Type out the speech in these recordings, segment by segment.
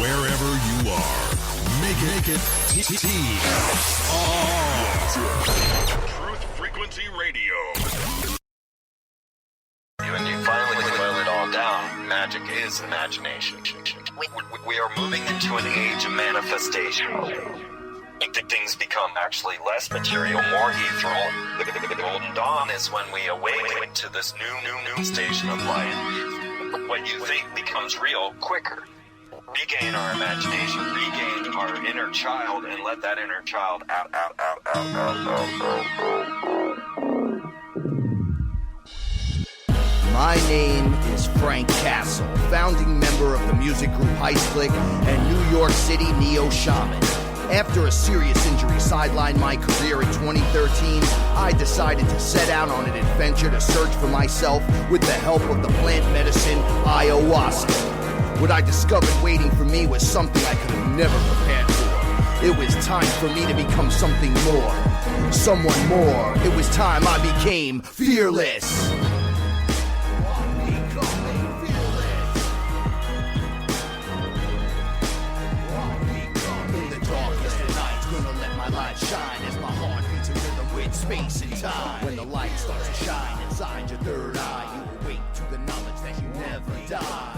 wherever you are. Make it T-T-R. Truth Frequency Radio. When you finally boil it all down, magic is imagination. We are moving into an age of manifestation. Things become actually less material, more ethereal. The golden dawn is when we awaken to this new station of life. What you think becomes real quicker. Regain our imagination, regain our inner child, and let that inner child out. My name is Frank Castle, founding member of the music group Heist and New York City Neo Shaman. After a serious injury sidelined my career in 2013, I decided to set out on an adventure to search for myself with the help of the plant medicine Ayahuasca. What I discovered waiting for me was something I could have never prepared for. It was time for me to become something more, someone more. It was time I became fearless. Shine as my heart beats a rhythm with space and time. When the light starts to shine inside your third eye, you awake to the knowledge that you never die.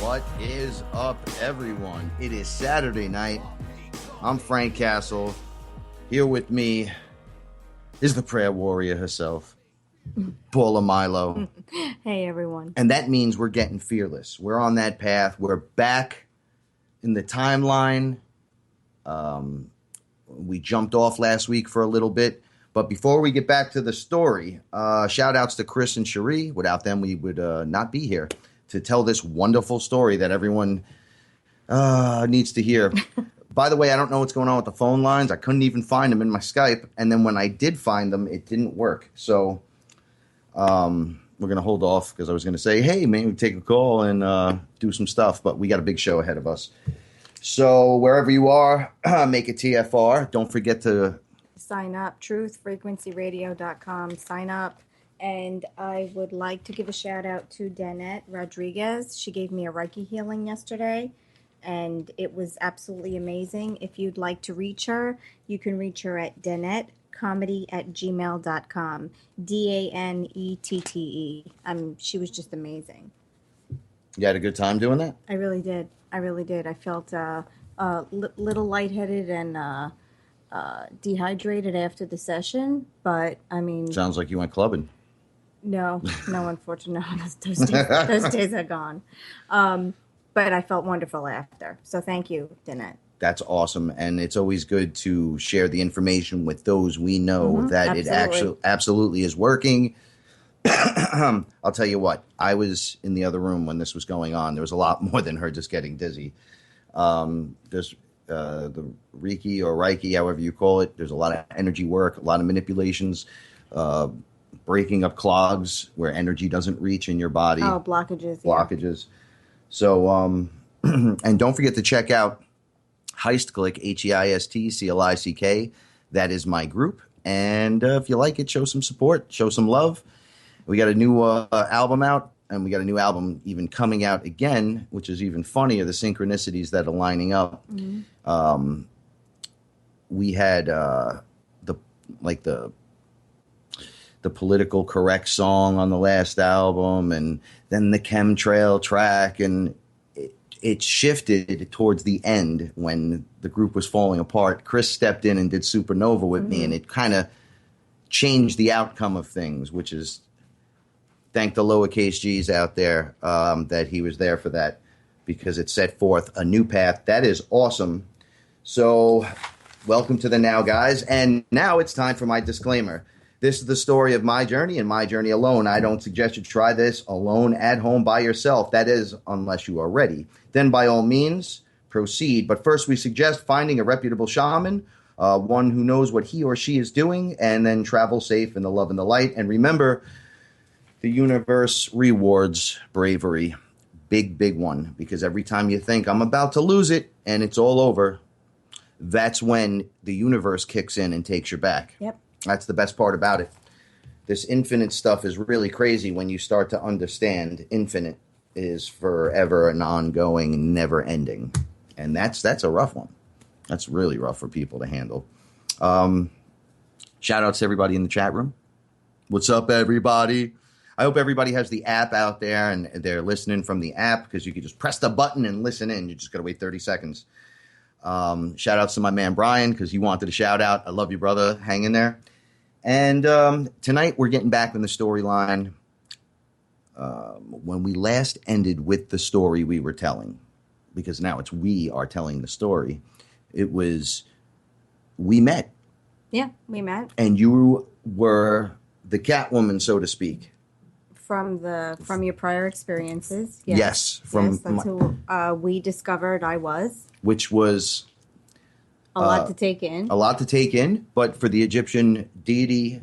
What is up, everyone? It is Saturday night. I'm Frank Castle. Here with me is the prayer warrior herself, Paula Milo. Hey, everyone. And that means we're getting fearless. We're on that path. We're back in the timeline. We jumped off last week for a little bit. But before we get back to the story, shout outs to Chris and Cherie. Without them, we would not be here to tell this wonderful story that everyone needs to hear. By the way, I don't know what's going on with the phone lines. I couldn't even find them in my Skype. And then when I did find them, it didn't work. So we're going to hold off because I was going to say, hey, maybe take a call and do some stuff. But we got a big show ahead of us. So wherever you are, make it TFR. Don't forget to sign up, truthfrequencyradio.com. Sign up. And I would like to give a shout out to Danette Rodriguez. She gave me a Reiki healing yesterday, and it was absolutely amazing. If you'd like to reach her, you can reach her at danettecomedy@gmail.com. DANETTE. She was just amazing. You had a good time doing that? I really did. I felt a little lightheaded and dehydrated after the session, but I mean... Sounds like you went clubbing. No, unfortunately, those days are gone. But I felt wonderful after. So thank you, Danette. That's awesome. And it's always good to share the information with those we know that absolutely. It absolutely is working. I'll tell you what, I was in the other room when this was going on. There was a lot more than her just getting dizzy. There's the Reiki or Reiki, however you call it. There's a lot of energy work, a lot of manipulations, breaking up clogs where energy doesn't reach in your body. Oh, blockages. Blockages. Yeah. So, and don't forget to check out HeistClick, HeistClick. That is my group. And if you like it, show some support, show some love. We got a new album out, and we got a new album even coming out again, which is even funnier, the synchronicities that are lining up. Mm-hmm. We had the political correct song on the last album, and then the chemtrail track, and it shifted towards the end when the group was falling apart. Chris stepped in and did Supernova with me, and it kind of changed the outcome of things, which is... Thank the lowercase G's out there that he was there for that, because it set forth a new path. That is awesome. So welcome to the Now, guys. And now it's time for my disclaimer. This is the story of my journey and my journey alone. I don't suggest you try this alone at home by yourself. That is, unless you are ready. Then by all means, proceed. But first, we suggest finding a reputable shaman, one who knows what he or she is doing, and then travel safe in the love and the light. And remember... The universe rewards bravery. Big one. Because every time you think, I'm about to lose it, and it's all over, that's when the universe kicks in and takes your back. Yep. That's the best part about it. This infinite stuff is really crazy when you start to understand infinite. is forever and ongoing, never ending. And that's a rough one. That's really rough for people to handle. Shout outs to everybody in the chat room. What's up, everybody? I hope everybody has the app out there and they're listening from the app, because you can just press the button and listen in. You just got to wait 30 seconds. Shout outs to my man Brian, because he wanted a shout out. I love you, brother. Hang in there. And tonight we're getting back in the storyline. When we last ended with the story we were telling, because now it's we are telling the story, it was we met. Yeah, we met. And you were the Catwoman, so to speak. From your prior experiences. Yes. That's who we discovered I was. Which was a lot to take in. A lot to take in, but for the Egyptian deity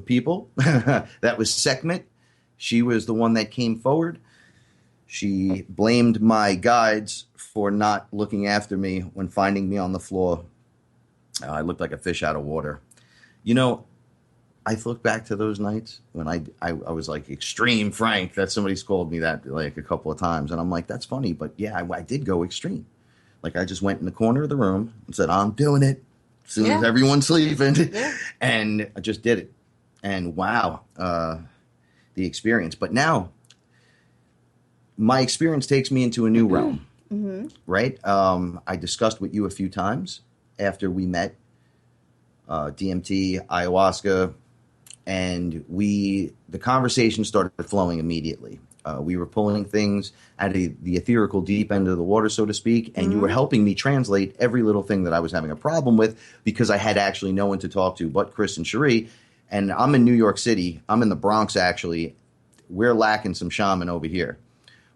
people, that was Sekhmet. She was the one that came forward. She blamed my guides for not looking after me when finding me on the floor. I looked like a fish out of water. You know, I look back to those nights when I was like extreme Frank. That somebody's called me that like a couple of times. And I'm like, that's funny. But yeah, I did go extreme. Like I just went in the corner of the room and said, I'm doing it as soon as everyone's sleeping. Yeah. And I just did it. And wow, the experience. But now my experience takes me into a new realm, right? I discussed with you a few times after we met, DMT, ayahuasca, and the conversation started flowing immediately. We were pulling things out of the etherical deep end of the water, so to speak, and you were helping me translate every little thing that I was having a problem with, because I had actually no one to talk to but Chris and Cherie. And I'm in New York City. I'm in the Bronx, actually. We're lacking some shaman over here.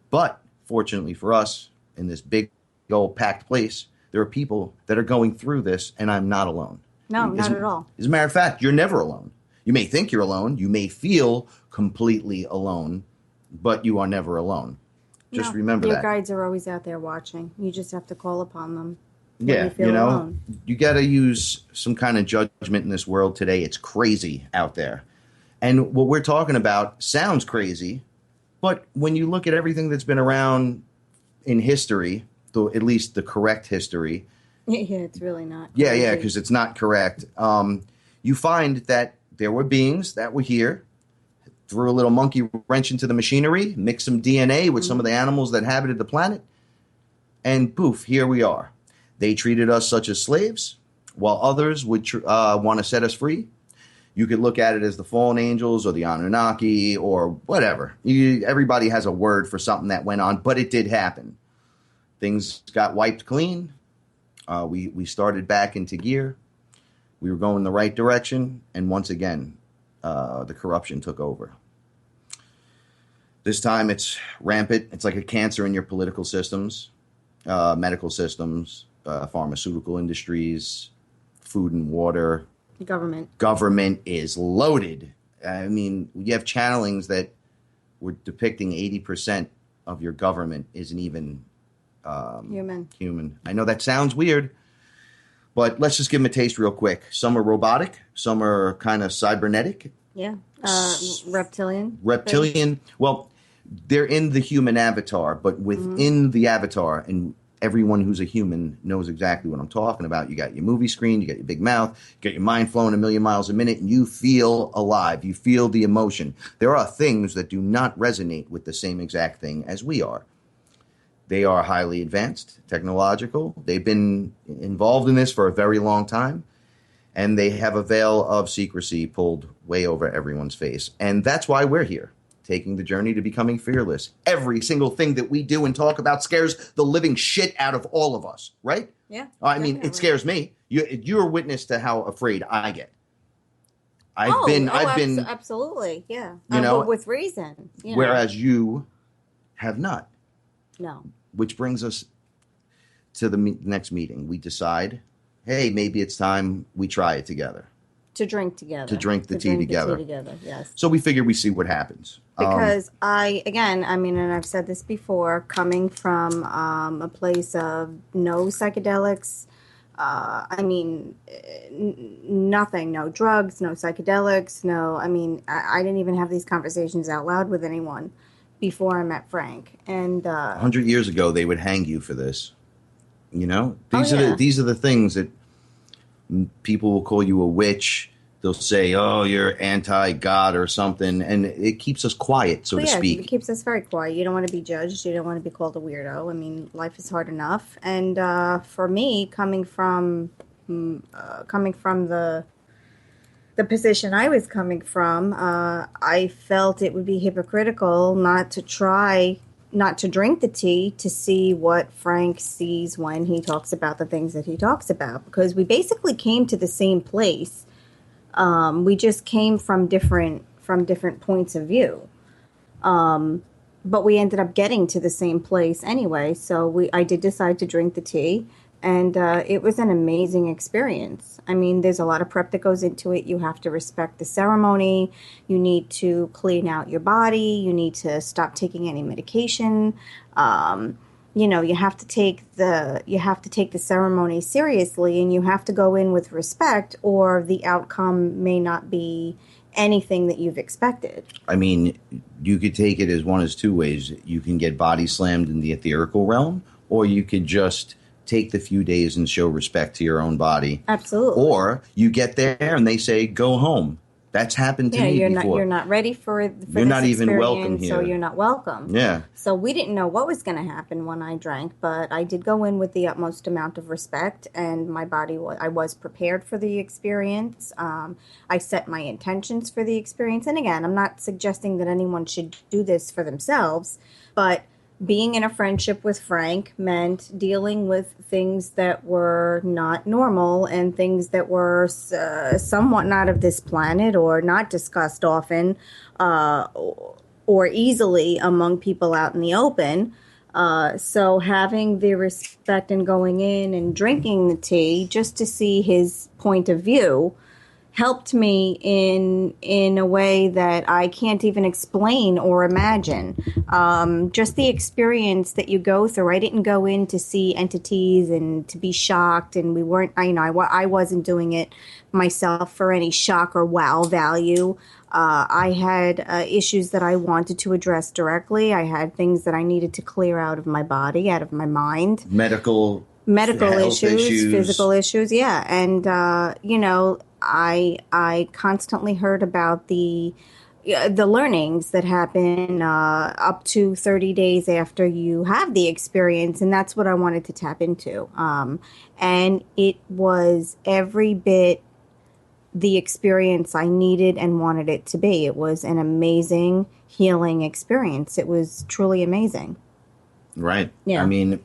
But fortunately for us, in this big old packed place, there are people that are going through this, and I'm not alone. No, not at all. As a matter of fact, you're never alone. You may think you're alone. You may feel completely alone, but you are never alone. Just remember that. Your guides are always out there watching. You just have to call upon them. Yeah, you got to use some kind of judgment in this world today. It's crazy out there. And what we're talking about sounds crazy, but when you look at everything that's been around in history, though at least the correct history. Yeah, it's really not. Yeah, because it's not correct. You find that there were beings that were here, threw a little monkey wrench into the machinery, mixed some DNA with some of the animals that inhabited the planet, and poof, here we are. They treated us such as slaves, while others would want to set us free. You could look at it as the fallen angels or the Anunnaki or whatever. Everybody has a word for something that went on, but it did happen. Things got wiped clean. We started back into gear. We were going the right direction, and once again, the corruption took over. This time it's rampant. It's like a cancer in your political systems, medical systems, pharmaceutical industries, food and water. Government is loaded. I mean, you have channelings that were depicting 80% of your government isn't even human. I know that sounds weird, but let's just give them a taste real quick. Some are robotic. Some are kind of cybernetic. Yeah. Reptilian. Well, they're in the human avatar, but within the avatar, and everyone who's a human knows exactly what I'm talking about. You got your movie screen, you got your big mouth, you got your mind flowing a million miles a minute, and you feel alive. You feel the emotion. There are things that do not resonate with the same exact thing as we are. They are highly advanced, technological. They've been involved in this for a very long time, and they have a veil of secrecy pulled way over everyone's face. And that's why we're here, taking the journey to becoming fearless. Every single thing that we do and talk about scares the living shit out of all of us, right? Yeah. I mean, it scares me. You're a witness to how afraid I get. I've been absolutely, yeah. But with reason. Whereas you have not. No. Which brings us to the next meeting. We decide, hey, maybe it's time we try it together. To drink together. To drink the tea together. Yes. So we figure we see what happens. Because and I've said this before, coming from a place of no psychedelics, nothing, no drugs, no psychedelics, I didn't even have these conversations out loud with anyone. before I met Frank. And 100 years ago, they would hang you for this. You know, yeah. these are the things that people will call you a witch. They'll say, "Oh, you're anti-God" or something, and it keeps us quiet, so to speak. It keeps us very quiet. You don't want to be judged. You don't want to be called a weirdo. I mean, life is hard enough. And for me, coming from the position I was coming from, I felt it would be hypocritical not to drink the tea to see what Frank sees when he talks about the things that he talks about, because we basically came to the same place. We just came from different points of view. But we ended up getting to the same place anyway. So I did decide to drink the tea, and it was an amazing experience. I mean, there's a lot of prep that goes into it. You have to respect the ceremony. You need to clean out your body. You need to stop taking any medication. You have to take the ceremony seriously, and you have to go in with respect, or the outcome may not be anything that you've expected. I mean, you could take it as one as two ways. You can get body slammed in the etherical realm, or you could just take the few days and show respect to your own body. Absolutely. Or you get there and they say, go home. That's happened to me before. You're not ready for you're not even welcome here. So you're not welcome. Yeah. So we didn't know what was going to happen when I drank, but I did go in with the utmost amount of respect, and my body I was prepared for the experience. I set my intentions for the experience, and again, I'm not suggesting that anyone should do this for themselves, but being in a friendship with Frank meant dealing with things that were not normal and things that were somewhat not of this planet or not discussed often or easily among people out in the open. So having the respect and going in and drinking the tea just to see his point of view helped me in a way that I can't even explain or imagine. Just the experience that you go through. I didn't go in to see entities and to be shocked, and we weren't. I wasn't doing it myself for any shock or wow value. I had issues that I wanted to address directly. I had things that I needed to clear out of my body, out of my mind. Medical issues, physical issues, yeah. And I constantly heard about the learnings that happen up to 30 days after you have the experience, and that's what I wanted to tap into. And it was every bit the experience I needed and wanted it to be. It was an amazing healing experience. It was truly amazing. Right. Yeah. I mean,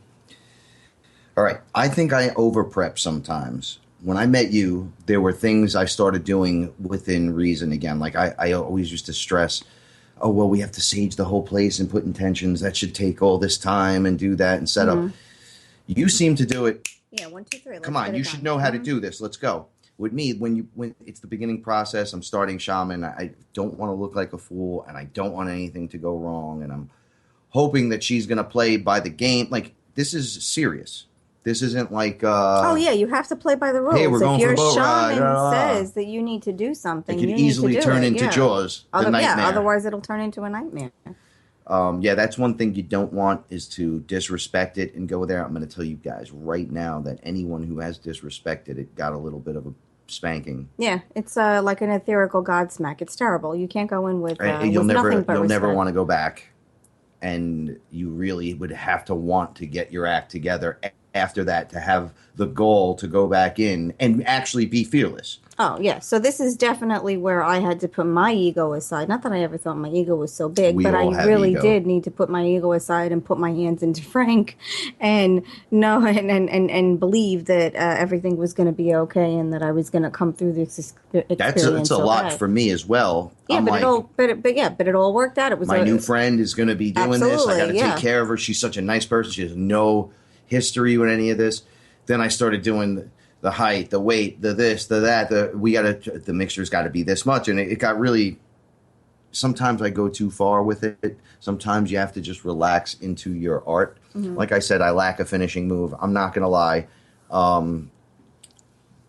all right. I think I over prep sometimes. When I met you, there were things I started doing within reason again. Like I always used to stress, oh, well, we have to sage the whole place and put intentions. That should take all this time and do that and set up. You seem to do it. Yeah, 1, 2, 3. Come on, you should know how to do this. Let's go. With me, when it's the beginning process, I'm starting shaman. I don't want to look like a fool, and I don't want anything to go wrong. And I'm hoping that she's going to play by the game. Like, this is serious. This isn't like... oh, yeah, you have to play by the rules. Hey, we're going if for a your boat shaman ride, says that you need to do something, it could you easily need to do turn it. into Jaws, the nightmare. Yeah, otherwise it'll turn into a nightmare. Yeah, that's one thing you don't want is to disrespect it and go there. I'm going to tell you guys right now that anyone who has disrespected it got a little bit of a spanking. Yeah, it's like an etherical godsmack. It's terrible. You can't go in with you'll never respect. want to go back, and you really would have to want to get your act together after that to have the goal to go back in and actually be fearless. Oh, yeah. So this is definitely where I had to put my ego aside. Not that I ever thought my ego was so big, but I really did need to put my ego aside and put my hands into Frank and know and believe that everything was going to be okay and that I was going to come through this experience. It's a lot for me as well. Yeah, but it all worked out. It was my new friend is going to be doing this. I got to take care of her. She's such a nice person. She has no history with any of this. Then I started doing the height, the weight, the this, the that. The mixture's got to be this much, and it got really. Sometimes I go too far with it. Sometimes you have to just relax into your art. Mm-hmm. Like I said, I lack a finishing move. I'm not gonna lie.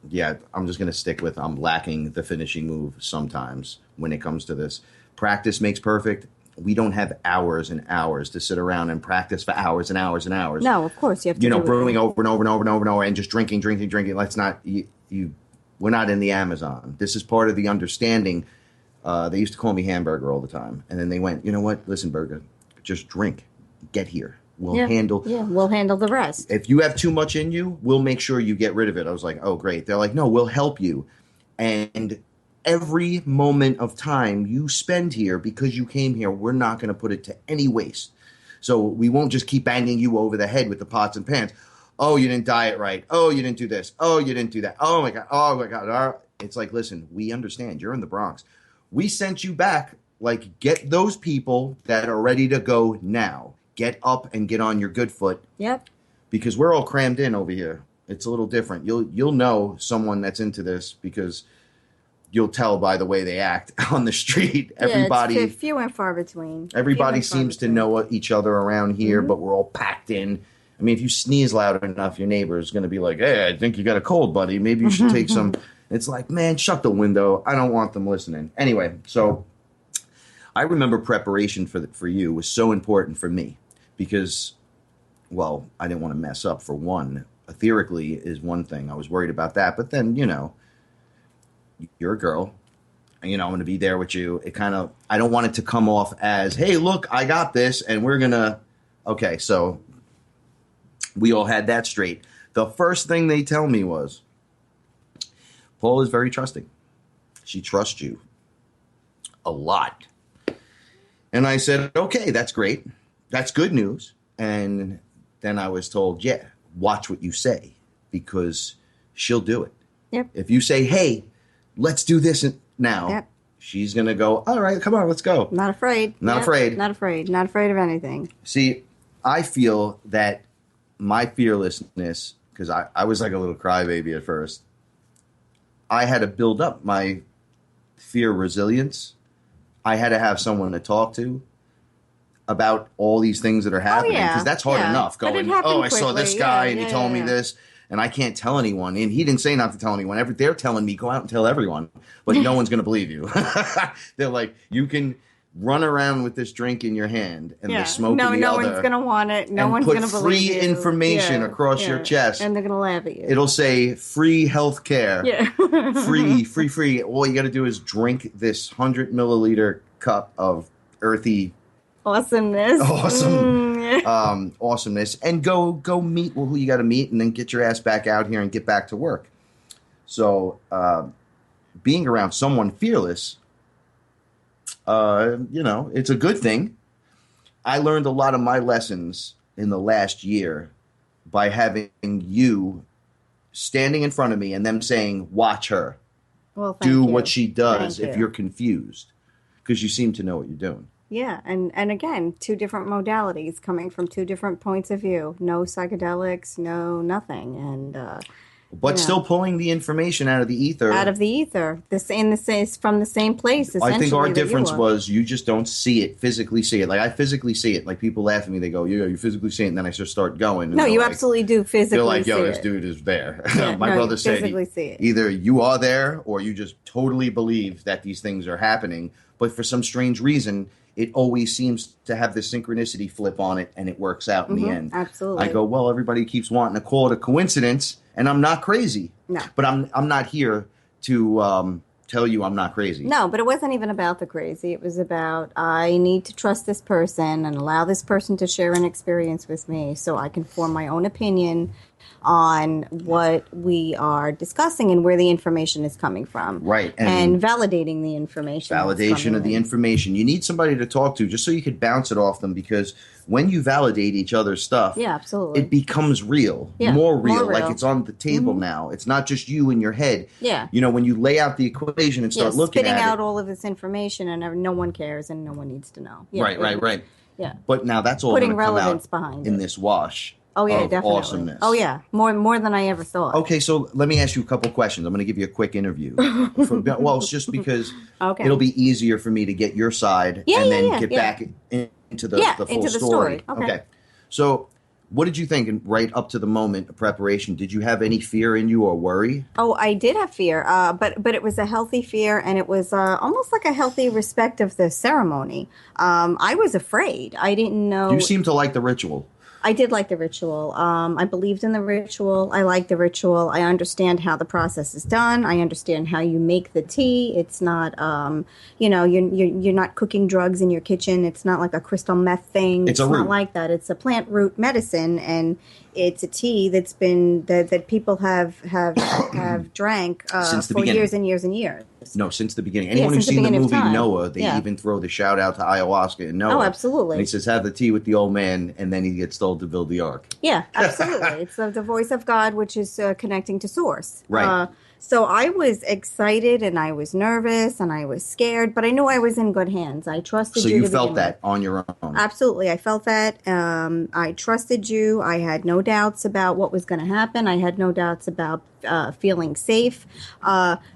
Yeah, I'm just gonna stick with I'm lacking the finishing move sometimes when it comes to this. Practice makes perfect. we don't have hours and hours to sit around and practice for hours and hours and hours. No, of course you have to. Brewing over and over and over and over and over and just drinking. Let's not. We're not in the Amazon. This is part of the understanding. They used to call me Hamburger all the time, and then they went, you know what? Listen, Burger, just drink. Get here. We'll handle. Yeah, we'll handle the rest. If you have too much in you, we'll make sure you get rid of it. I was like, oh, great. They're like, no, we'll help you. And every moment of time you spend here because you came here, we're not going to put it to any waste. So we won't just keep banging you over the head with the pots and pans. Oh, you didn't diet right. Oh, you didn't do this. Oh, you didn't do that. Oh, my God. Oh, my God. It's like, listen, we understand. You're in the Bronx. We sent you back. Like, get those people that are ready to go now. Get up and get on your good foot. Yep. Because we're all crammed in over here. It's a little different. You'll know someone that's into this because you'll tell by the way they act on the street. Everybody, it's few and far between. Everybody seems to know each other around here, but we're all packed in. I mean, if you sneeze loud enough, your neighbor is going to be like, hey, I think you got a cold, buddy. Maybe you should take some. It's like, man, shut the window. I don't want them listening. Anyway, so I remember preparation for you was so important for me because, well, I didn't want to mess up for one. Etherically is one thing. I was worried about that. But then, you're a girl. And, I'm going to be there with you. It kind of, I don't want it to come off as, hey, look, I got this. And we're going to, okay, so we all had that straight. The first thing they tell me was, Paul is very trusting. She trusts you a lot. And I said, okay, that's great. That's good news. And then I was told, yeah, watch what you say because she'll do it. Yep. If you say, hey, let's do this now, she's going to go, all right, come on, let's go. Not afraid. Not afraid. Not afraid. Not afraid of anything. See, I feel that my fearlessness, because I was like a little crybaby at first, I had to build up my fear resilience. I had to have someone to talk to about all these things that are happening. Because that's hard enough going, I saw this guy and he told me this. And I can't tell anyone. And he didn't say not to tell anyone. They're telling me, go out and tell everyone. But no one's going to believe you. They're like, you can run around with this drink in your hand and the smoke in the other. No one's going to want it. No one's going to believe you. Put free information across your chest. And they're going to laugh at you. It'll say free health care. Yeah. free. All you got to do is drink this 100 milliliter cup of earthy awesomeness. Awesomeness. And go meet who you got to meet and then get your ass back out here and get back to work. So being around someone fearless, it's a good thing. I learned a lot of my lessons in the last year by having you standing in front of me and them saying, watch her. Well, do what she does if you're confused. Because you seem to know what you're doing. Yeah, and again, two different modalities coming from two different points of view. No psychedelics, no nothing, and but still pulling the information out of the ether. Out of the ether, from the same place. I think our difference was you just don't see it, physically see it. Like I physically see it. Like people laugh at me, they go, "Yeah, you physically see it," and then I just start going. No, you absolutely do physically. They're like, "Yo, see this dude is there." Yeah, My brother said, see it. "Either you are there, or you just totally believe that these things are happening." But for some strange reason, it always seems to have this synchronicity flip on it, and it works out in the end. Absolutely. I go, well, everybody keeps wanting to call it a coincidence, and I'm not crazy. No. But I'm not here to tell you I'm not crazy. No, but it wasn't even about the crazy. It was about I need to trust this person and allow this person to share an experience with me so I can form my own opinion on what we are discussing and where the information is coming from. Right. And validating the information. Validation of the information. You need somebody to talk to just so you could bounce it off them because when you validate each other's stuff, absolutely, it becomes real, more real. Like it's on the table now. It's not just you in your head. Yeah. When you lay out the equation and start looking at it. Spitting out all of this information and no one cares and no one needs to know. Yeah, right. Yeah. But now that's all putting going to come relevance out behiit's in this wash. Oh, yeah, of definitely. Awesomeness. Oh, yeah. More than I ever thought. Okay, so let me ask you a couple questions. I'm going to give you a quick interview. It's just because it'll be easier for me to get your side and then get back into the full story. Okay. So what did you think right up to the moment of preparation? Did you have any fear in you or worry? Oh, I did have fear, but it was a healthy fear, and it was almost like a healthy respect of the ceremony. I was afraid. I didn't know. You seem to like the ritual. I did like the ritual. I believed in the ritual. I like the ritual. I understand how the process is done. I understand how you make the tea. It's not, you're not cooking drugs in your kitchen. It's not like a crystal meth thing. It's a root. Not like that. It's a plant root medicine, and it's a tea that's been that people have drank Since the for beginning. years and years and years. No, since the beginning. Anyone since who's the seen the beginning of movie time. Noah, they Yeah. even throw the shout out to ayahuasca in Noah. Oh, absolutely. And he says, have the tea with the old man, and then he gets told to build the ark. Yeah, absolutely. It's the voice of God, which is connecting to source. Right. So I was excited, and I was nervous, and I was scared, but I knew I was in good hands. I trusted So you. you to felt begin that with. on your own. Absolutely. I felt that. I trusted you. I had no doubts about what was going to happen. I had no doubts about feeling safe.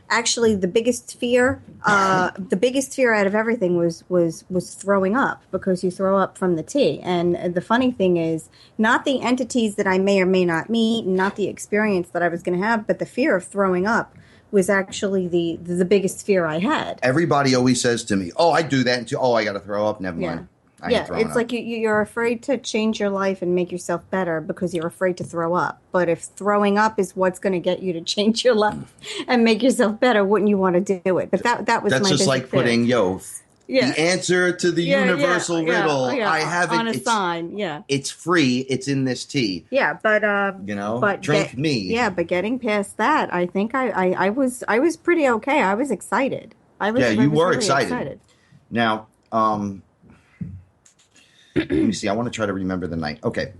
Actually, the biggest fear out of everything was throwing up, because you throw up from the tea. And the funny thing is, not the entities that I may or may not meet, not the experience that I was going to have, but the fear of throwing up was actually the biggest fear I had. Everybody always says to me, oh, I do that until, I got to throw up. Never Yeah. mind. I ain't throwing It's up. like you're afraid to change your life and make yourself better because you're afraid to throw up. But if throwing up is what's going to get you to change your life and make yourself better, wouldn't you want to do it? But that was That's my just basic like fear. putting, Yeah. the answer to the universal riddle. I have it. on a sign. Yeah. It's free. It's in this tea. Yeah, but But drink me. Yeah, but getting past that, I think I was pretty okay. I was excited. I was You were really excited. Now, let me see. I want to try to remember the night. Okay.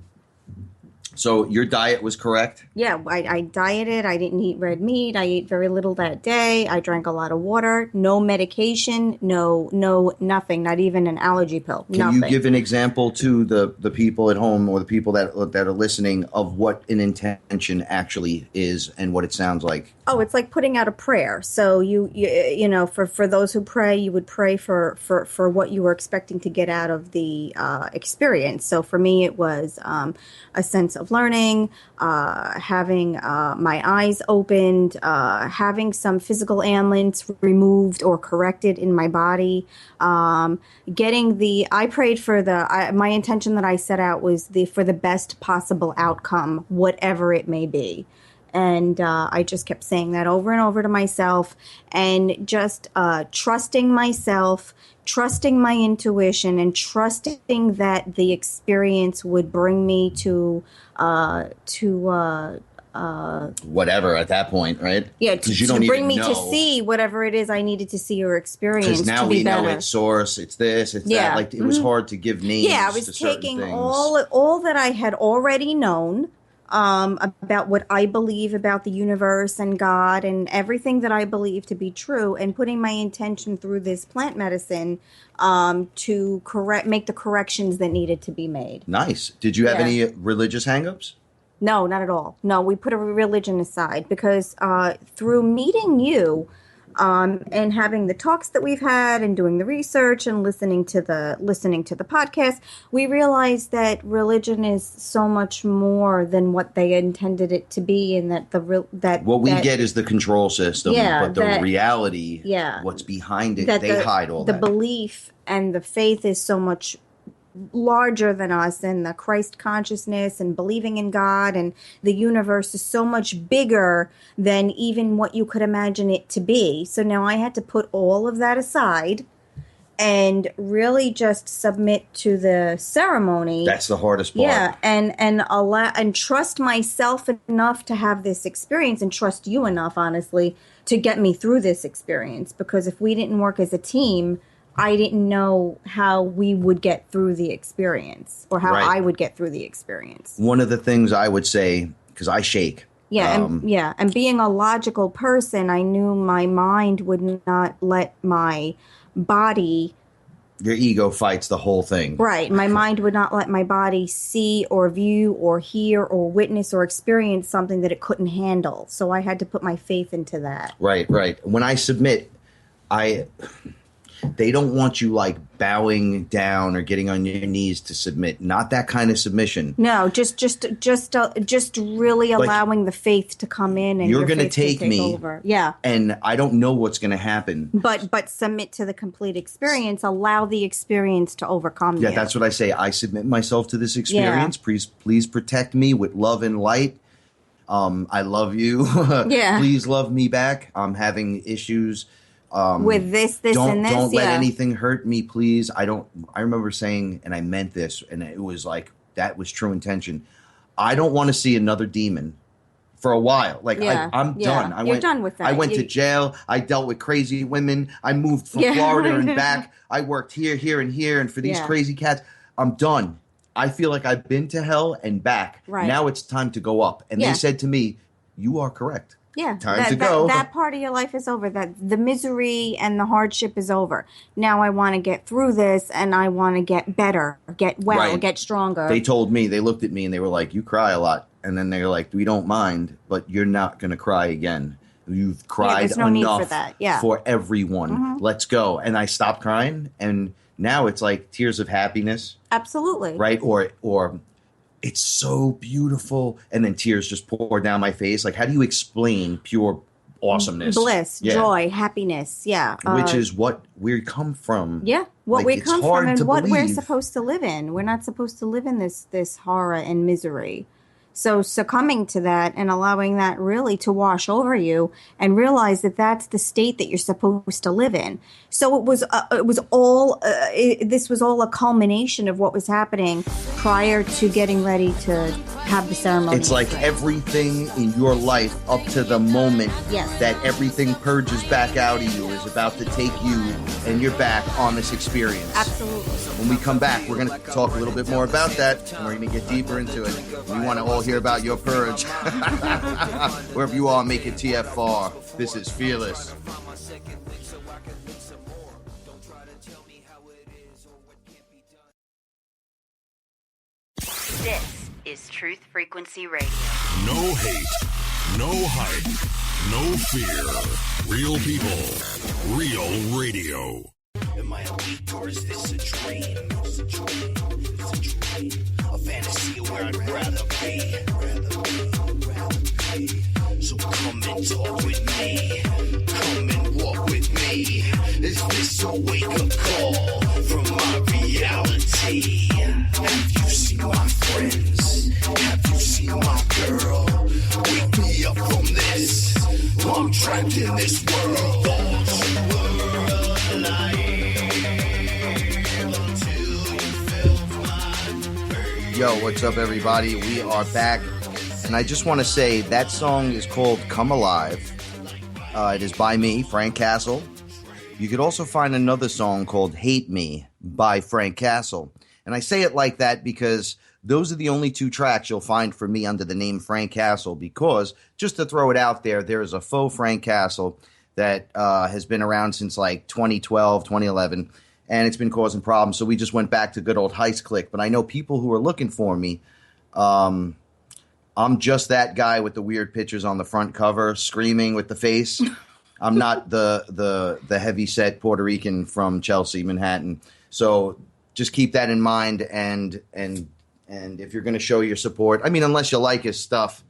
So your diet was correct? Yeah, I dieted. I didn't eat red meat. I ate very little that day. I drank a lot of water. No medication. No, nothing. Not even an allergy pill. Can Nothing. you give an example to the people at home or the people that are listening of what an intention actually is and what it sounds like? Oh, it's like putting out a prayer. So you know, for those who pray, you would pray for what you were expecting to get out of the experience. So for me, it was a sense of learning, having my eyes opened, having some physical ailments removed or corrected in my body, I prayed for my intention that I set out was for the best possible outcome, whatever it may be. And I just kept saying that over and over to myself, and just trusting myself, trusting my intuition, and trusting that the experience would bring me to Whatever at that point, right? yeah, 'Cause you to don't bring even me know. to see whatever it is I needed to see or experience. Because now to be we know better. it's source, it's this, it's Yeah. that. Like it was hard to give names. Yeah, I was to certain taking things. all that I had already known about what I believe about the universe and God and everything that I believe to be true, and putting my intention through this plant medicine to make the corrections that needed to be made. Nice. Did you have Yeah. any religious hangups? No, not at all. No, we put a religion aside because through meeting you and having the talks that we've had and doing the research and listening to the podcast, we realized that religion is so much more than what they intended it to be, and that What we get is the control system, Yeah, but the reality, yeah. what's behind it, that they hide all the that. belief and the faith is so much larger than us, and the Christ consciousness and believing in God and the universe is so much bigger than even what you could imagine it to be. So now I had to put all of that aside and really just submit to the ceremony. That's the hardest part. Yeah, and allow and trust myself enough to have this experience, and trust you enough, honestly, to get me through this experience. Because if we didn't work as a team, I didn't know how we would get through the experience, or how Right. I would get through the experience. One of the things I would say, because I shake. Yeah, and being a logical person, I knew my mind would not let my body. Your ego fights the whole thing. Right. My mind would not let my body see or view or hear or witness or experience something that it couldn't handle. So I had to put my faith into that. Right. When I submit, They don't want you like bowing down or getting on your knees to submit. Not that kind of submission. No, just really allowing the faith to come in, and you're your going to faith take me over. Yeah. And I don't know what's going to happen. But submit to the complete experience. Allow the experience to overcome you. Yeah, that's what I say. I submit myself to this experience. Yeah. Please protect me with love and light. I love you. Yeah. Please love me back. I'm having issues. With this, and this. Don't let anything hurt me, please. I remember saying, and I meant this, and it was like, that was true intention. I don't want to see another demon for a while. Like, I'm done. You're done with that. I went to jail. I dealt with crazy women. I moved from Florida and back. I worked here, and here. And for these crazy cats, I'm done. I feel like I've been to hell and back. Right. Now it's time to go up. And they said to me, you are correct. Yeah, time to go. That part of your life is over. That the misery and the hardship is over. Now I want to get through this, and I want to get better, get well, get stronger. They told me, they looked at me, and they were like, you cry a lot. And then they were like, we don't mind, but you're not going to cry again. You've cried there's no enough need for that. For everyone. Mm-hmm. Let's go. And I stopped crying, and now it's like tears of happiness. Absolutely. Right? Or it's so beautiful, and then tears just pour down my face. Like, how do you explain pure awesomeness? Bliss, joy, happiness, which is what we come from. Yeah, what we come from and what we're believe. Supposed to live in. We're not supposed to live in this horror and misery. So succumbing to that and allowing that really to wash over you, and realize that that's the state that you're supposed to live in. So this was all a culmination of what was happening prior to getting ready to have the ceremony. It's like everything in your life up to the moment that everything purges back out of you is about to take you and your back on this experience. Absolutely. When we come back, we're going to talk a little bit more about that, and we're going to get deeper into it. We want to all hear about your purge. Wherever you are, make it TFR. This is Fearless. This is Truth Frequency Radio. No hate, no hype, no fear. Real people, real radio. Am I awake or is this a dream? A fantasy where I'd rather be. So come and talk with me. Come and walk with me. Is this a wake-up call from my reality? Have you seen my friends? Have you seen my girl? Wake me up from this. I'm trapped in this world. Thought you were alive. Yo, what's up, everybody? We are back, and I just want to say that song is called Come Alive. It is by me, Frank Castle. You could also find another song called Hate Me by Frank Castle. And I say it like that because those are the only two tracks you'll find from me under the name Frank Castle, because, just to throw it out there, there is a faux Frank Castle that has been around since like 2012, 2011. And it's been causing problems, so we just went back to good old Heist Click. But I know people who are looking for me. I'm just that guy with the weird pictures on the front cover, screaming with the face. I'm not the heavy-set Puerto Rican from Chelsea, Manhattan. So just keep that in mind. And if you're going to show your support, I mean, unless you like his stuff,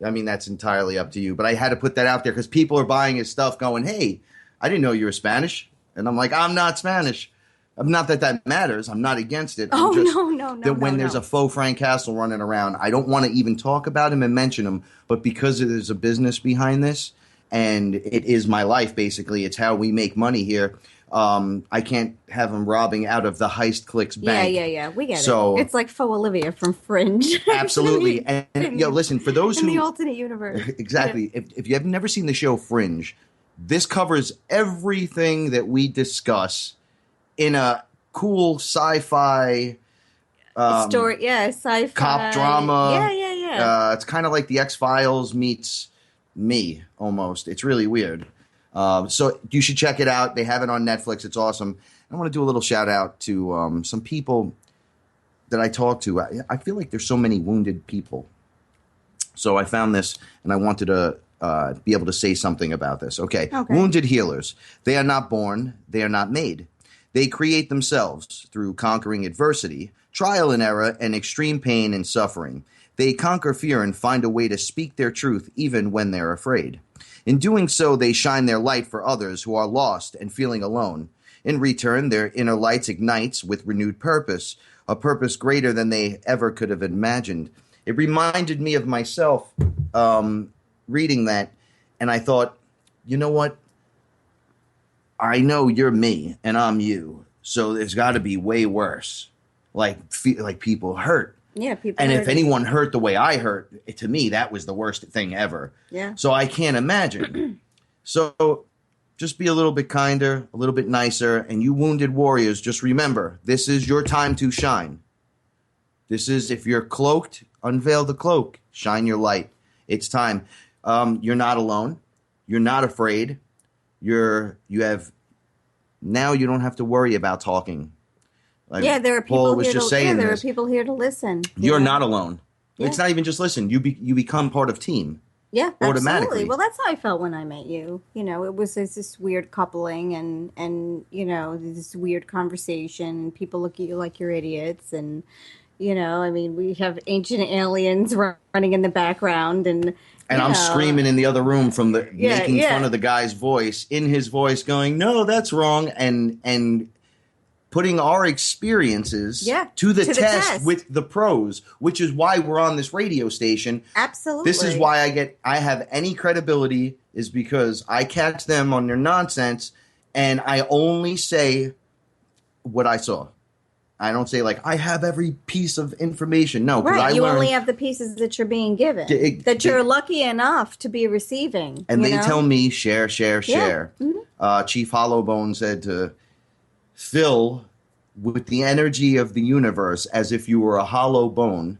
I mean, that's entirely up to you. But I had to put that out there because people are buying his stuff going, hey, I didn't know you were Spanish. And I'm like, I'm not Spanish. Not that matters. I'm not against it. Oh, just, no. That when there's a faux Frank Castle running around, I don't want to even talk about him and mention him. But because there's a business behind this, and it is my life, basically, it's how we make money here. I can't have him robbing out of the Heist Clicks bank. Yeah. We get it. It's like faux Olivia from Fringe. Absolutely. and listen, for those in who... the alternate universe. Exactly. Yeah. If you have never seen the show Fringe, this covers everything that we discuss in a cool sci-fi story, sci-fi cop drama. Yeah. It's kind of like the X-Files meets me, almost. It's really weird. So you should check it out. They have it on Netflix. It's awesome. I want to do a little shout out to some people that I talk to. I feel like there's so many wounded people. So I found this, and I wanted to be able to say something about this. Okay. Okay. Wounded healers. They are not born. They are not made. They create themselves through conquering adversity, trial and error, and extreme pain and suffering. They conquer fear and find a way to speak their truth even when they're afraid. In doing so, they shine their light for others who are lost and feeling alone. In return, their inner light ignites with renewed purpose, a purpose greater than they ever could have imagined. It reminded me of myself reading that, and I thought, you know what? I know you're me, and I'm you, so there's got to be way worse. Like people hurt. Yeah, people. And if hurt. anyone hurt the way I hurt, to me, that was the worst thing ever. Yeah. So I can't imagine. So just be a little bit kinder, a little bit nicer. And you wounded warriors, just remember, this is your time to shine. This is, if you're cloaked, unveil the cloak. Shine your light. It's time. You're not alone. You're not afraid. You don't have to worry about talking. Like There are people Paula was here just to. saying There are this. people here to listen. You're know? not alone. Yeah. It's not even just listen. You become part of team. Yeah, automatically. absolutely. Well, that's how I felt when I met you. It was this weird coupling and this weird conversation. People look at you like you're idiots, and we have ancient aliens running in the background, and I'm screaming in the other room from making yeah. fun of the guy's voice, in his voice, going, "No, that's wrong," and putting our experiences to the test with the pros, which is why we're on this radio station. Absolutely. This is why I have any credibility, is because I catch them on their nonsense, and I only say what I saw. I don't say, like, I have every piece of information. No, because you only have the pieces that you're being given, that you're lucky enough to be receiving. And they tell me, share. Mm-hmm. Chief Hollowbone said to fill with the energy of the universe as if you were a hollow bone.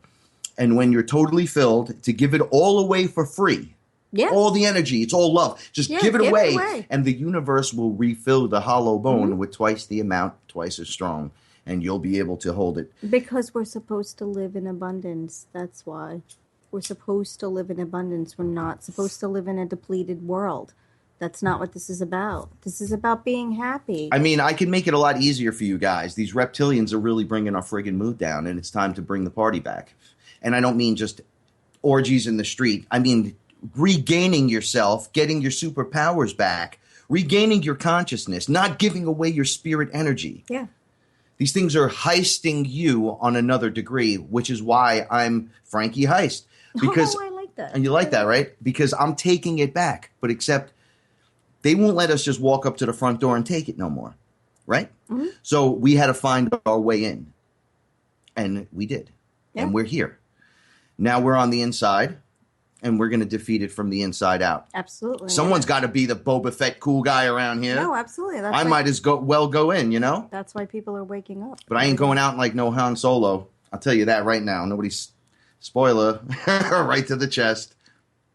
And when you're totally filled, to give it all away for free. Yeah. All the energy. It's all love. Just give it away. And the universe will refill the hollow bone with twice the amount, twice as strong. And you'll be able to hold it. Because we're supposed to live in abundance. That's why. We're supposed to live in abundance. We're not supposed to live in a depleted world. That's not what this is about. This is about being happy. I mean, I can make it a lot easier for you guys. These reptilians are really bringing our friggin' mood down, and it's time to bring the party back. And I don't mean just orgies in the street. I mean regaining yourself, getting your superpowers back, regaining your consciousness, not giving away your spirit energy. Yeah. These things are heisting you on another degree, which is why I'm Frankie Heist. Because, I like that. And you like that, right? Because I'm taking it back. But except they won't let us just walk up to the front door and take it no more. Right? Mm-hmm. So we had to find our way in. And we did. Yeah. And we're here. Now we're on the inside. And we're going to defeat it from the inside out. Absolutely. Someone's got to be the Boba Fett cool guy around here. No, absolutely. I might as well go in, That's why people are waking up. But I ain't going out like no Han Solo. I'll tell you that right now. Nobody's... Spoiler. Right to the chest.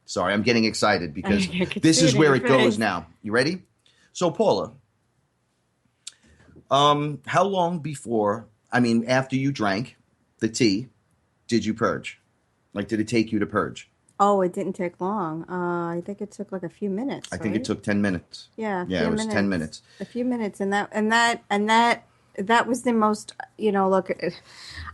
Sorry, I'm getting excited because this is where it goes now. You ready? So, Paula, how long after you drank the tea, did you purge? Like, did it take you to purge? Oh, it didn't take long. I think it took like a few minutes. I think it took 10 minutes. Yeah, it was 10 minutes. A few minutes, and that was the most. Look,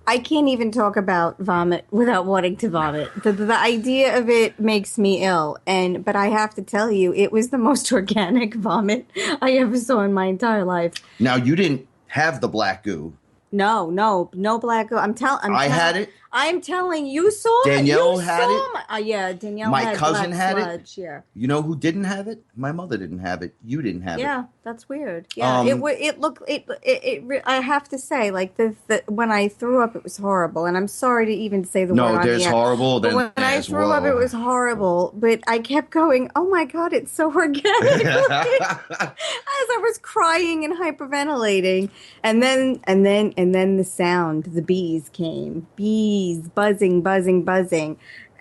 I can't even talk about vomit without wanting to vomit. The idea of it makes me ill, but I have to tell you, it was the most organic vomit I ever saw in my entire life. Now, you didn't have the black goo. No black goo. I had it. I'm telling you, saw Danielle had it. Yeah, Danielle. My cousin had sludge, it. Yeah. You know who didn't have it? My mother didn't have it. You didn't have it. Yeah, that's weird. Yeah, I have to say, like when I threw up, it was horrible, and I'm sorry to even say the word. No, there's horrible. But when I threw up, it was horrible. But I kept going. Oh my God, it's so organic. As I was crying and hyperventilating, and then the sound, the bees came. Bees buzzing.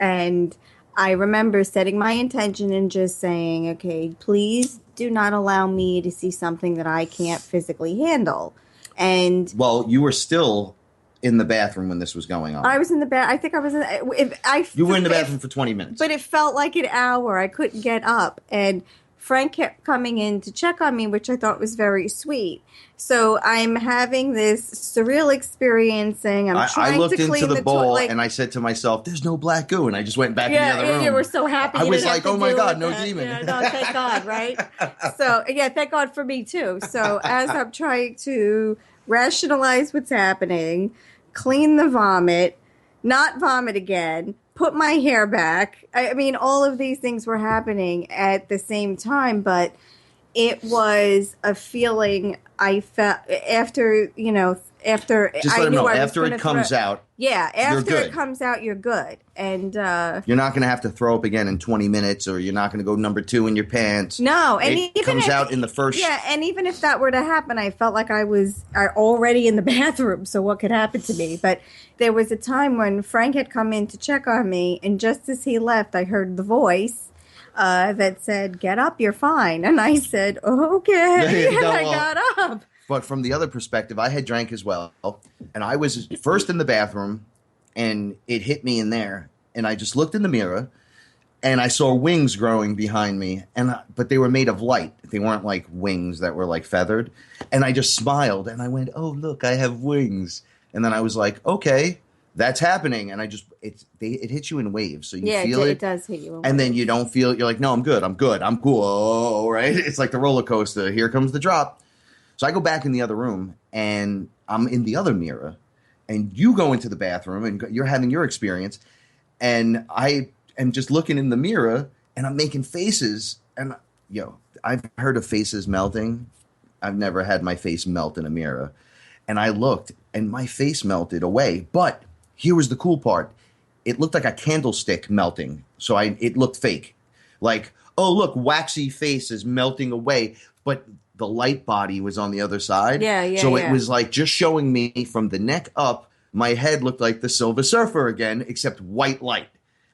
And I remember setting my intention and just saying, okay, please do not allow me to see something that I can't physically handle. And well, you were still in the bathroom when this was going on? I was in the bath. I think I was in. You were in the bathroom for 20 minutes. But it felt like an hour. I couldn't get up, and Frank kept coming in to check on me, which I thought was very sweet. So I'm having this surreal experiencing. I'm trying I looked to clean into the bowl toilet. and I said to myself, "There's no black goo," and I just went back in the other room. You were so happy. I you was didn't like, have to "Oh my deal God, with no that." demon!" Yeah, no, thank God, right? So yeah, thank God for me too. So as I'm trying to rationalize what's happening, clean the vomit, not vomit again, put my hair back. I mean, all of these things were happening at the same time, but it was a feeling I felt after, after Just I let him knew know. I was After gonna it comes throw- out, Yeah, after good. it comes out, you're good. And you're not going to have to throw up again in 20 minutes, or you're not going to go number 2 in your pants. no, and It even comes if, out in the first. Yeah, and even if that were to happen, I felt like I was already in the bathroom. So what could happen to me? But there was a time when Frank had come in to check on me, and just as he left, I heard the voice that said, "Get up, you're fine." And I said, "Okay," and I got up. But from the other perspective, I had drank as well, and I was first in the bathroom, and it hit me in there, and I just looked in the mirror, and I saw wings growing behind me, but they were made of light. They weren't like wings that were like feathered, and I just smiled, and I went, "Oh, look, I have wings," and then I was like, "Okay, that's happening," and it hits you in waves, so you feel it. It does hit you, and then you don't feel it. You're like, "No, I'm good, I'm cool," right? It's like the roller coaster. Here comes the drop. So I go back in the other room, and I'm in the other mirror, and you go into the bathroom, and you're having your experience, and I am just looking in the mirror, and I'm making faces, and I've heard of faces melting. I've never had my face melt in a mirror, and I looked, and my face melted away. But here was the cool part: it looked like a candlestick melting, so it looked fake, like, oh look, waxy face is melting away, but the light body was on the other side. So it was like just showing me from the neck up. My head looked like the Silver Surfer again, except white light,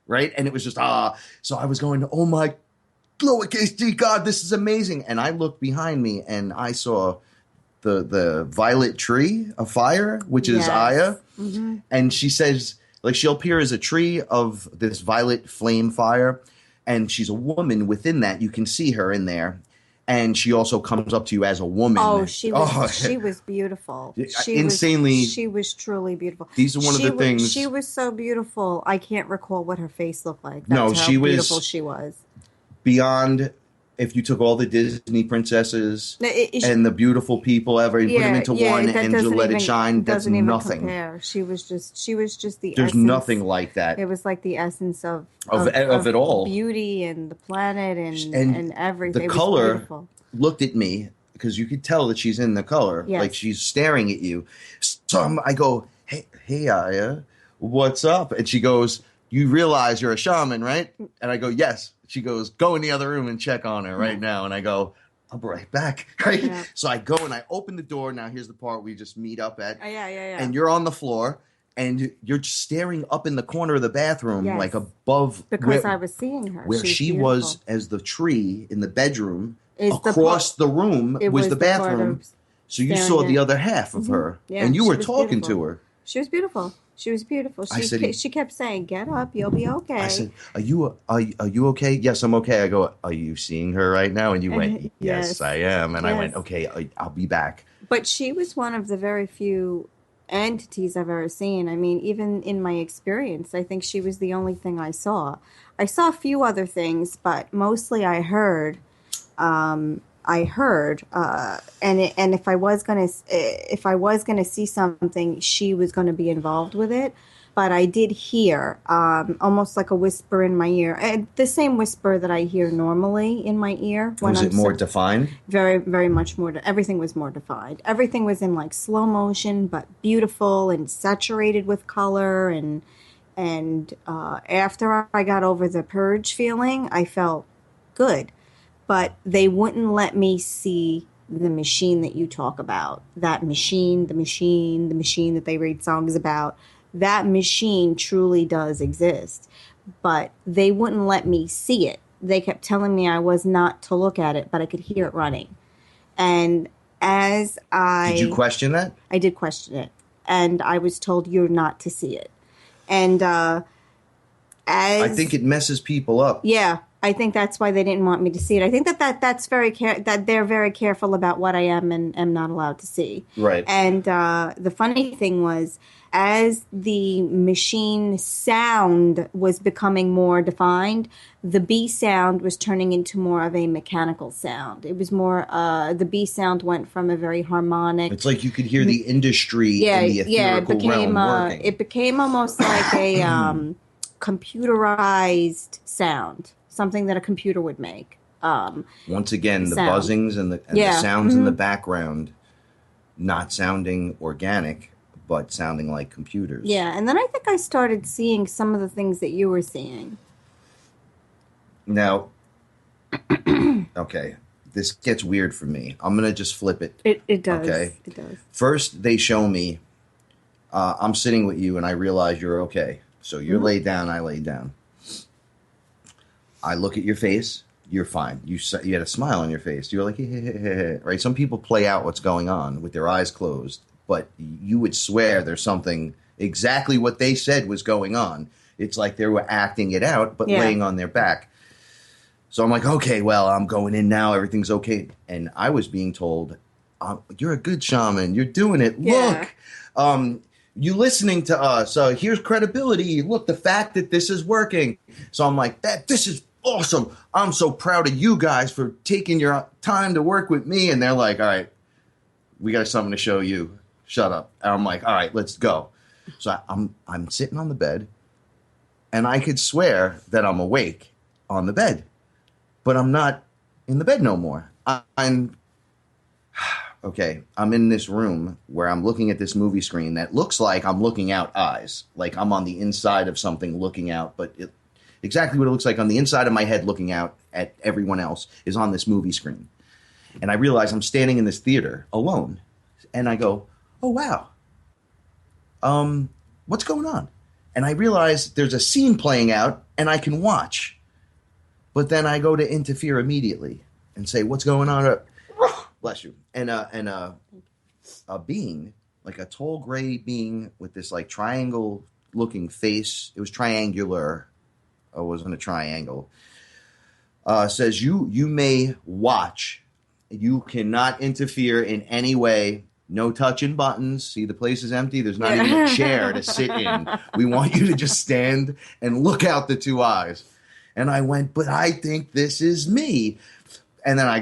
right? And it was just, So I was going, oh my lowercase g God, this is amazing. And I looked behind me, and I saw the violet tree of fire, which is Aya. Mm-hmm. And she says, like, she'll appear as a tree of this violet flame fire. And she's a woman within that. You can see her in there. And she also comes up to you as a woman. Oh, she was beautiful. She was truly beautiful. These are one of the things. She was so beautiful. I can't recall what her face looked like. That's how beautiful she was. Beyond, if you took all the Disney princesses and the beautiful people ever and put them into one and just let it shine, that's nothing. Compare. She was just the There's essence. nothing like that. It was like the essence of it all. Beauty and the planet and everything. The it color was beautiful. Looked at me, because you could tell that she's in the color. Yes. Like she's staring at you. So I go, hey, Aya, what's up? And she goes, you realize you're a shaman, right? And I go, yes. She goes, go in the other room and check on her right now. And I go, I'll be right back. Right? Yeah. So I go and I open the door. Now here's the part we just meet up at. Yeah. And you're on the floor, and you're just staring up in the corner of the bathroom, like above. Because I was seeing her. Where she was as the tree in the bedroom. Across the room was the bathroom. So you saw the other half of her. Yeah, and you were talking to her. She was beautiful. She kept saying, "Get up, you'll be okay." I said, "Are you okay?" "Yes, I'm okay." I go, "Are you seeing her right now?" And you went, "Yes, I am." And I went, "Okay, I'll be back." But she was one of the very few entities I've ever seen. I mean, even in my experience, I think she was the only thing I saw. I saw a few other things, but mostly I heard. And if I was gonna see something, she was gonna be involved with it. But I did hear almost like a whisper in my ear, the same whisper that I hear normally in my ear. Was it more defined? Very, very much more. Everything was more defined. Everything was in like slow motion, but beautiful and saturated with color. And after I got over the purge feeling, I felt good. But they wouldn't let me see the machine that you talk about. That machine, the machine that they read songs about. That machine truly does exist. But they wouldn't let me see it. They kept telling me I was not to look at it, but I could hear it running. And as I... Did you question that? I did question it. and I was told you're not to see it. And I think it messes people up. yeah, I think that's why they didn't want me to see it. I think that's that they're very careful about what I am and am not allowed to see. Right. And the funny thing was, as the machine sound was becoming more defined, the B sound was turning into more of a mechanical sound. It was more, the B sound went from a very harmonic. It's like you could hear the industry in the etherical realm working. It became almost like a computerized sound, something that a computer would make. Once again, the sound. buzzings and the sounds in the background not sounding organic, but sounding like computers. Yeah, and then I think I started seeing some of the things that you were seeing. Now, okay, this gets weird for me. I'm going to just flip it. It does. Okay. It does. First, they show me, I'm sitting with you and I realize you're okay. So you're laid down, I lay down. I look at your face, you're fine. You had a smile on your face. You're like, right? Some people play out what's going on with their eyes closed, but you would swear there's something exactly what they said was going on. It's like they were acting it out, but laying on their back. So I'm like, okay, well, I'm going in now. Everything's okay. And I was being told, you're a good shaman. You're doing it. Yeah. Look, you listening to us. Here's credibility. Look, the fact that this is working. So I'm like, this is awesome. I'm so proud of you guys for taking your time to work with me. And they're like, all right, we got something to show you. Shut up. And I'm like, all right, let's go. So I'm sitting on the bed, and I could swear that I'm awake on the bed, but I'm not in the bed no more. I'm in this room where I'm looking at this movie screen that looks like I'm looking out eyes, like I'm on the inside of something looking out, but exactly what it looks like on the inside of my head looking out at everyone else is on this movie screen. And I realize I'm standing in this theater alone, and I go, oh, wow. What's going on? And I realize there's a scene playing out and I can watch. But then I go to interfere immediately and say, what's going on? Bless you. And a being, like a tall gray being with this like triangle looking face. It was triangular. It wasn't a triangle. Says you may watch. You cannot interfere in any way. No touching buttons. See, the place is empty. There's not even a chair to sit in. We want you to just stand and look out the two eyes. And I went, but I think this is me. And then he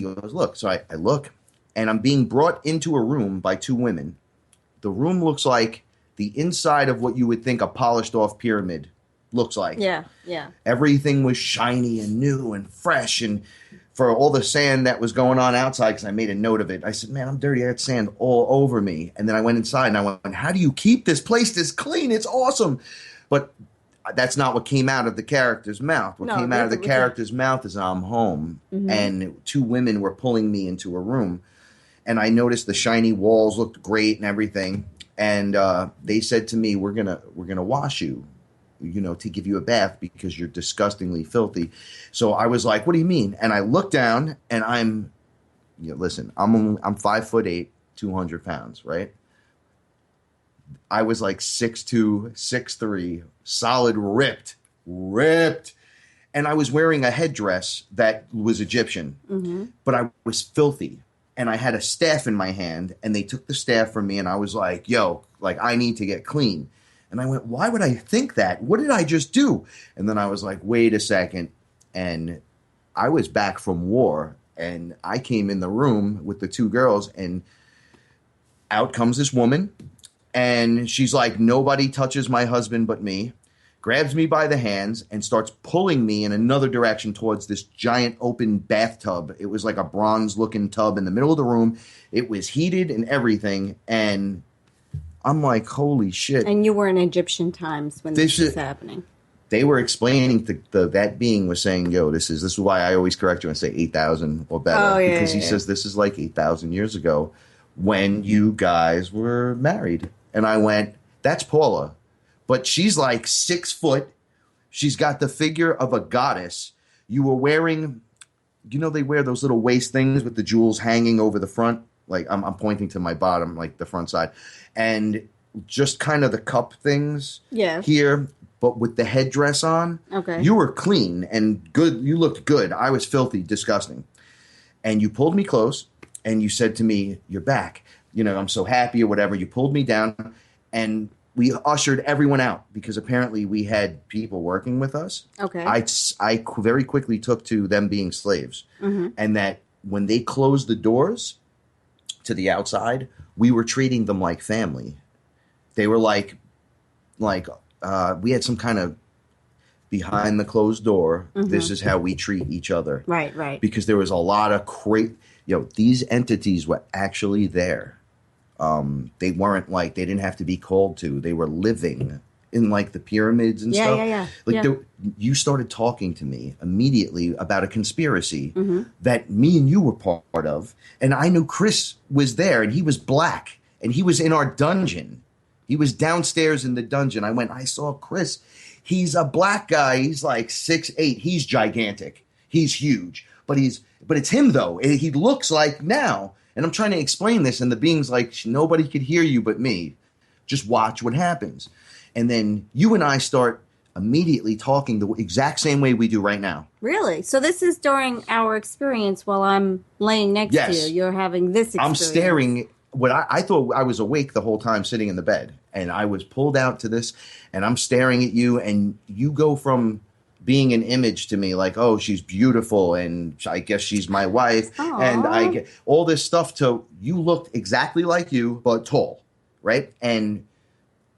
goes, look. So I look, and I'm being brought into a room by two women. The room looks like the inside of what you would think a polished off pyramid looks like. Yeah. Everything was shiny and new and fresh, and for all the sand that was going on outside, because I made a note of it, I said, man, I'm dirty. I had sand all over me. And then I went inside and I went, how do you keep this place this clean? It's awesome. But that's not what came out of the character's mouth. What came out of the character's mouth is I'm home. Mm-hmm. And two women were pulling me into a room. And I noticed the shiny walls looked great and everything. And they said to me, we're gonna wash you, to give you a bath because you're disgustingly filthy. So I was like, what do you mean? And I looked down, and I'm 5'8", 200 pounds, right? I was like 6'2", 6'3", solid ripped. And I was wearing a headdress that was Egyptian, but I was filthy. And I had a staff in my hand, and they took the staff from me, and I was like, I need to get clean. And I went, why would I think that? What did I just do? And then I was like, wait a second. And I was back from war, and I came in the room with the two girls, and out comes this woman, and she's like, nobody touches my husband but me, grabs me by the hands and starts pulling me in another direction towards this giant open bathtub. It was like a bronze-looking tub in the middle of the room. It was heated and everything, and I'm like, holy shit. And you were in Egyptian times when this was happening. They were explaining that being was saying, this is why I always correct you and say 8,000 or better. Because he says this is like 8,000 years ago when you guys were married. And I went, that's Paula. But she's like 6 foot. She's got the figure of a goddess. You were wearing, they wear those little waist things with the jewels hanging over the front. Like I'm pointing to my bottom, like the front side. And just kind of the cup things Yeah. here, but with the headdress on. Okay. You were clean and good. You looked good. I was filthy, disgusting. And you pulled me close and you said to me, "You're back. You know, I'm so happy," or whatever. You pulled me down and we ushered everyone out because apparently we had people working with us. Okay. I very quickly took to them being slaves, and that when they closed the doors to the outside, we were treating them like family. They were like we had some kind of behind the closed door. This is how we treat each other. Right, right. Because there was a lot of these entities were actually there. They weren't like, they didn't have to be called to. They were living in like the pyramids and stuff. Yeah. Like you started talking to me immediately about a conspiracy that me and you were part of. And I knew Chris was there and he was black and he was in our dungeon. He was downstairs in the dungeon. I saw Chris. He's a black guy. He's like 6'8". He's gigantic. He's huge. But it's him though. He looks like now. And I'm trying to explain this, and the being's like, nobody could hear you but me. Just watch what happens. And then you and I start immediately talking the exact same way we do right now. Really? So this is during our experience while I'm laying next to you. You're having this experience. I'm staring. I thought I was awake the whole time sitting in the bed. And I was pulled out to this, and I'm staring at you, and you go from being an image to me like, oh, she's beautiful and I guess she's my wife. Aww. And I get all this stuff to you looked exactly like you, but tall, right? And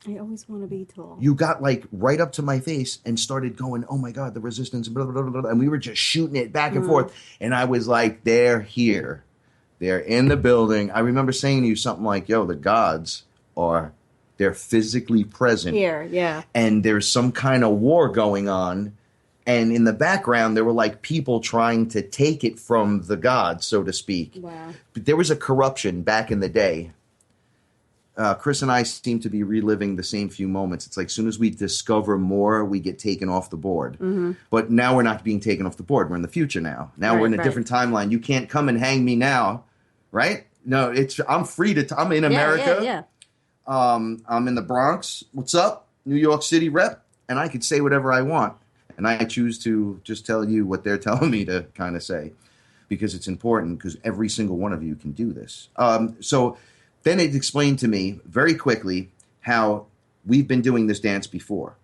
I always want to be tall. you got like right up to my face and started going, oh my God, the resistance, blah, blah, blah, blah. And we were just shooting it back and forth. And I was like, they're here. They're in the building. I remember saying to you something like, yo, the gods they're physically present. Here, yeah. And there's some kind of war going on. And in the background, there were like people trying to take it from the gods, so to speak. Wow. But there was a corruption back in the day. Chris and I seem to be reliving the same few moments. It's like as soon as we discover more, we get taken off the board. But now we're not being taken off the board. We're in the future now. Now we're in a different timeline. You can't come and hang me now, right? No, I'm free to. I'm in America. Yeah. I'm in the Bronx. What's up? New York City rep. And I could say whatever I want. And I choose to just tell you what they're telling me to kind of say because it's important because every single one of you can do this. So then it explained to me very quickly how we've been doing this dance before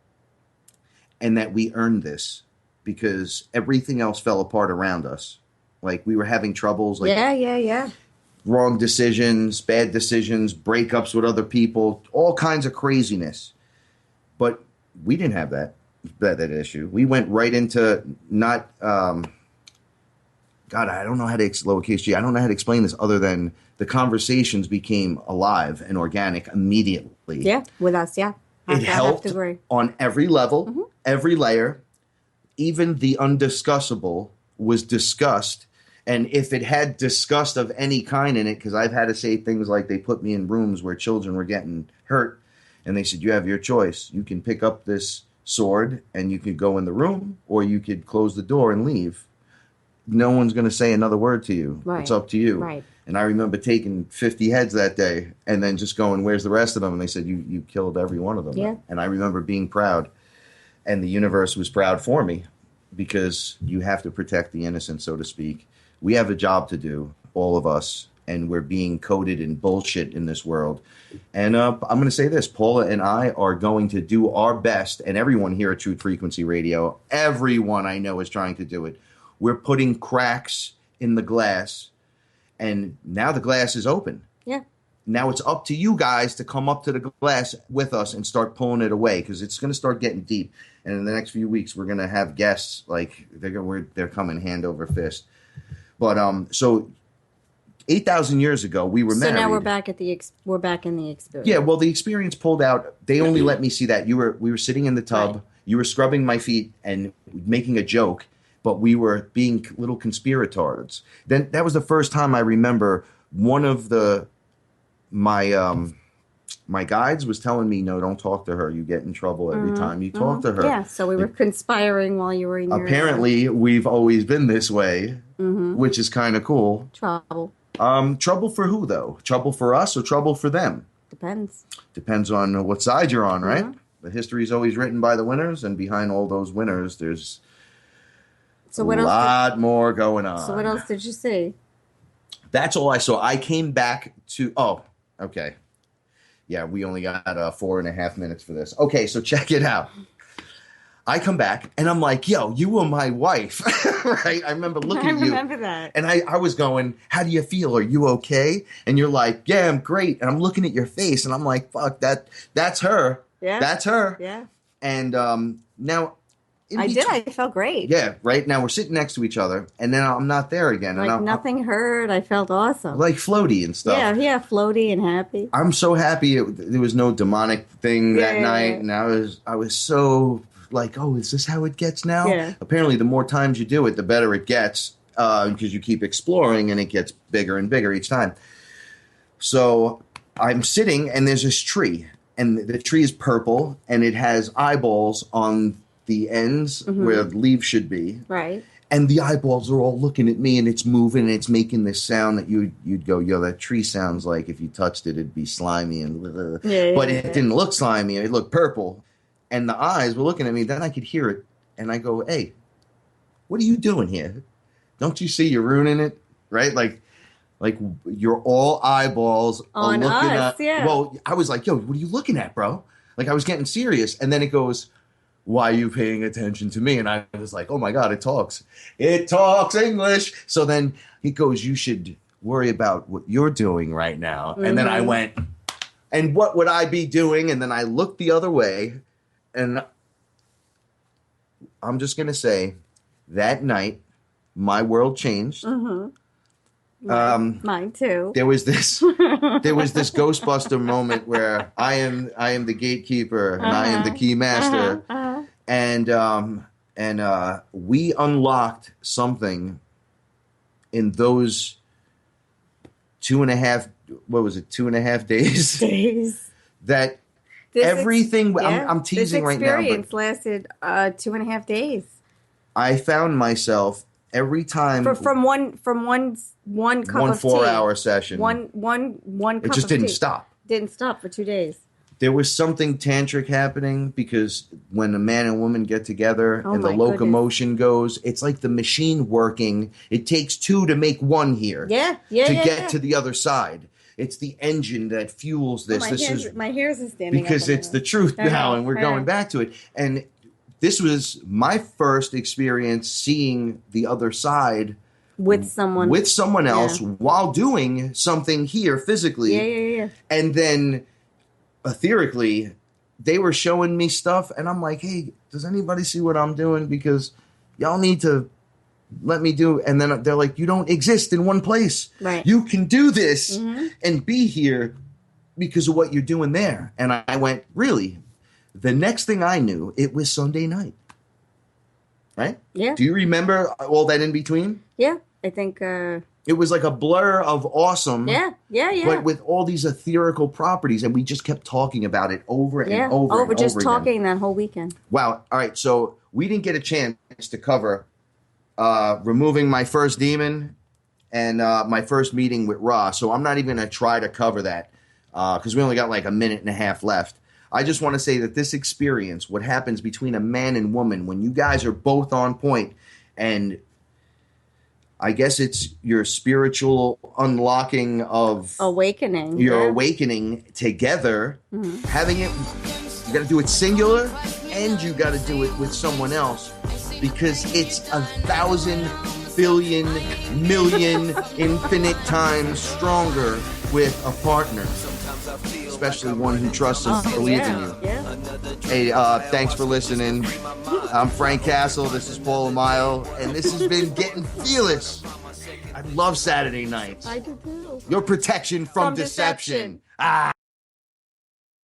and that we earned this because everything else fell apart around us. Like we were having troubles. Like Yeah. wrong decisions, bad decisions, breakups with other people, all kinds of craziness. But we didn't have that issue. We went right into not God, I don't know how to lowercase g. I don't know how to explain this other than the conversations became alive and organic immediately. Yeah, with us, yeah. It helped on every level, every layer. Even the undiscussable was discussed. And if it had disgust of any kind in it, because I've had to say things like they put me in rooms where children were getting hurt, and they said, you have your choice. You can pick up this sword and you could go in the room, or you could close the door and leave. No one's going to say another word to you. Right. It's up to you. Right. And I remember taking 50 heads that day and then just going, where's the rest of them? And they said, you killed every one of them. Yeah. And I remember being proud. And the universe was proud for me because you have to protect the innocent, so to speak. We have a job to do, all of us, and we're being coded in bullshit in this world. And I'm going to say this, Paula and I are going to do our best, and everyone here at Truth Frequency Radio, everyone I know is trying to do it. We're putting cracks in the glass, and now the glass is open. Yeah. Now it's up to you guys to come up to the glass with us and start pulling it away because it's going to start getting deep. And in the next few weeks, we're going to have guests like they're coming hand over fist. But so 8,000 years ago, we were married. So now we're back in the experience. Yeah, well, the experience pulled out. They only let me see that. We were sitting in the tub. Right. You were scrubbing my feet and making a joke, but we were being little conspirators. Then that was the first time I remember one of my guides was telling me, no, don't talk to her. You get in trouble every time you talk to her. Yeah, so we were conspiring while you were in your... Apparently, we've always been this way, which is kind of cool. Trouble. Trouble for who, though? Trouble for us or trouble for them? Depends. Depends on what side you're on, right? Mhm. The history is always written by the winners, and behind all those winners, there's So what a else? lot more going on. So what else did you see? That's all I saw. I came back to. Oh, okay. Yeah, we only got 4.5 minutes for this. Okay, so check it out. I come back and I'm like, yo, you were my wife, right? I remember looking at you. I remember that. And I was going, how do you feel? Are you okay? And you're like, yeah, I'm great. And I'm looking at your face and I'm like, fuck, that's her. Yeah. That's her. Yeah. And now. I felt great. Yeah, right? Now we're sitting next to each other and then I'm not there again. Like and nothing hurt. I felt awesome. Like floaty and stuff. Yeah, floaty and happy. I'm so happy there was no demonic thing that night. And I was so like, oh, is this how it gets now? Yeah. Apparently, the more times you do it, the better it gets because you keep exploring and it gets bigger and bigger each time. So I'm sitting and there's this tree and the tree is purple and it has eyeballs on the ends where the leaves should be. Right. And the eyeballs are all looking at me and it's moving and it's making this sound that you'd go, yo, that tree sounds like if you touched it, it'd be slimy and but it didn't look slimy. It looked purple. And the eyes were looking at me. Then I could hear it. And I go, hey, what are you doing here? Don't you see you're ruining it? Right? Like you're all eyeballs on looking us, at. yeah. Well, I was like, yo, what are you looking at, bro? Like I was getting serious. And then it goes, why are you paying attention to me? And I was like, oh my God, it talks. It talks English. So then he goes, you should worry about what you're doing right now. And then I went, and what would I be doing? And then I looked the other way. And I'm just going to say that night, my world changed. Mine too. There was this Ghostbuster moment where I am the gatekeeper and I am the key master. And we unlocked something in those 2.5 days that everything I'm teasing right now. This experience lasted 2.5 days. I found myself every time from one cup one of tea. 4-hour session. One cup. It just of didn't tea. stop. Didn't stop for 2 days. There was something tantric happening because when a man and woman get together and the locomotion goes, it's like the machine working. It takes two to make one here. To get to the other side. It's the engine that fuels this. My hairs is standing because up it's the truth now, and we're going back to it. And this was my first experience seeing the other side with someone else while doing something here physically. Yeah. And then etherically, they were showing me stuff, and I'm like, hey, does anybody see what I'm doing? Because y'all need to let me do. And then they're like, you don't exist in one place. Right. You can do this and be here because of what you're doing there. And I went, really? The next thing I knew, it was Sunday night. Right? Yeah. Do you remember all that in between? Yeah. I think it was like a blur of awesome. Yeah. But with all these etherical properties, and we just kept talking about it over and over and over just again. talking that whole weekend. Wow. All right. So we didn't get a chance to cover removing my first demon and my first meeting with Ra. So I'm not even going to try to cover that because we only got like a minute and a half left. I just want to say that this experience, what happens between a man and woman, when you guys are both on point, and I guess it's your spiritual unlocking of awakening. Your awakening together, having it, you got to do it singular and you got to do it with someone else because it's 1,000 billion million infinite times stronger with a partner, especially one who trusts and believes in you. Yeah. Hey, thanks for listening. I'm Frank Castle. This is Paul Amayo, and this has been Getting Fearless. I love Saturday nights. I do too. Your protection from deception. Ah.